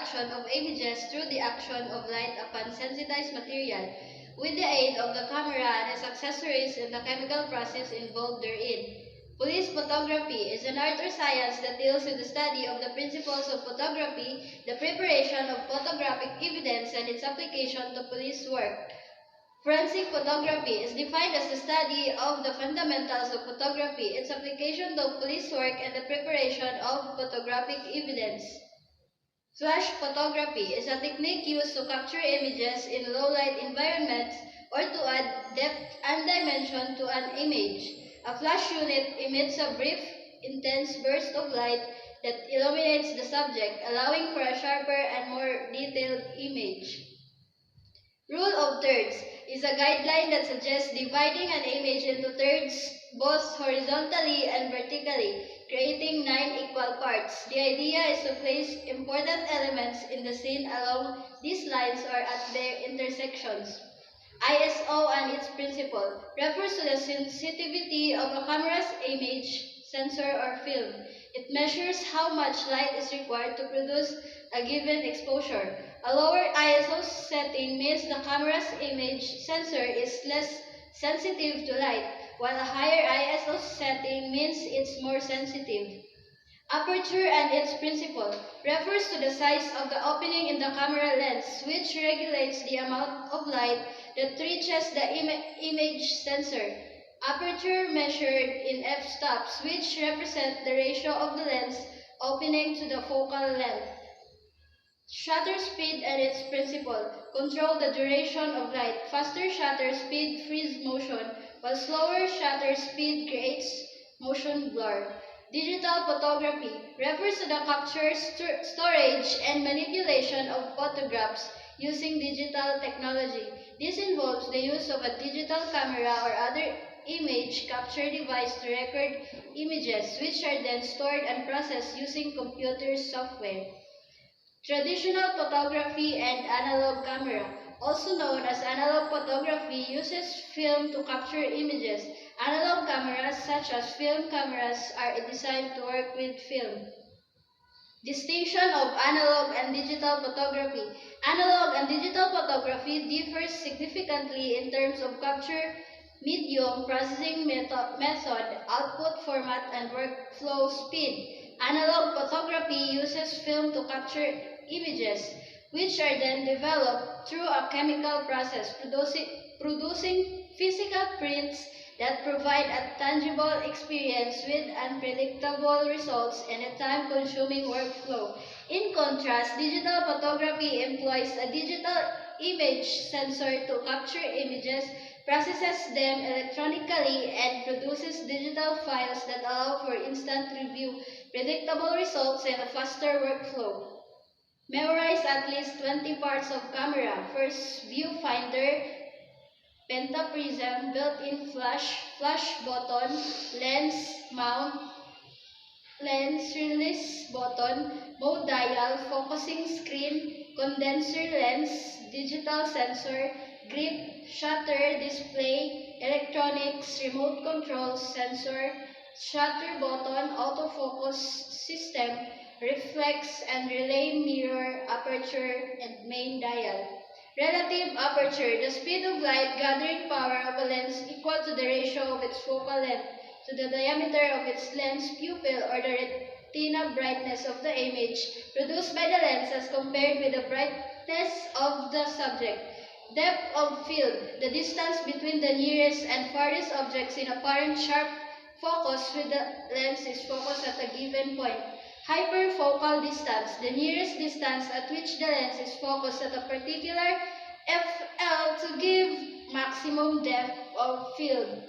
refraction of images through the action of light upon sensitized material with the aid of the camera and its accessories and the chemical process involved therein. Police photography is an art or science that deals with the study of the principles of photography, the preparation of photographic evidence, and its application to police work. Forensic photography is defined as the study of the fundamentals of photography, its application to police work, and the preparation of photographic evidence. Flash photography is a technique used to capture images in low-light environments or to add depth and dimension to an image. A flash unit emits a brief, intense burst of light that illuminates the subject, allowing for a sharper and more detailed image. Rule of thirds is a guideline that suggests dividing an image into thirds both horizontally and vertically, creating 9 equal parts. The idea is to place important elements in the scene along these lines or at their intersections. ISO and its principle refers to the sensitivity of a camera's image, sensor, or film. It measures how much light is required to produce a given exposure. A lower ISO setting means the camera's image sensor is less sensitive to light, while a higher ISO setting means it's more sensitive. Aperture and its principle refers to the size of the opening in the camera lens, which regulates the amount of light that reaches the image sensor. Aperture measured in f-stops, which represent the ratio of the lens opening to the focal length. Shutter speed and its principle control the duration of light. Faster shutter speed frees motion, while slower shutter speed creates motion blur. Digital photography refers to the capture, storage, and manipulation of photographs using digital technology. This involves the use of a digital camera or other image capture device to record images, which are then stored and processed using computer software. Traditional photography and analog camera, also known as analog photography, uses film to capture images. Analog cameras, such as film cameras, are designed to work with film. Distinction of analog and digital photography. Analog and digital photography differ significantly in terms of capture medium, processing method, output format, and workflow speed. Analog photography uses film to capture images, which are then developed through a chemical process, producing physical prints that provide a tangible experience with unpredictable results and a time-consuming workflow. In contrast, digital photography employs a digital image sensor to capture images, processes them electronically, and produces digital files that allow for instant review, predictable results, and a faster workflow. Memorize at least 20 parts of camera. First, viewfinder, pentaprism, built-in flash button, lens mount, lens release button, mode dial, focusing screen, condenser lens, digital sensor, grip, shutter, display, electronics, remote control, sensor, shutter button, autofocus system, reflex and relay mirror, aperture, and main dial. Relative aperture, the speed of light gathering power of a lens equal to the ratio of its focal length to the diameter of its lens pupil or the retina brightness of the image produced by the lens as compared with the brightness of the subject. Depth of field, the distance between the nearest and farthest objects in apparent sharp focus with the lens is focused at a given point. Hyperfocal distance, the nearest distance at which the lens is focused at a particular FL to give maximum depth of field.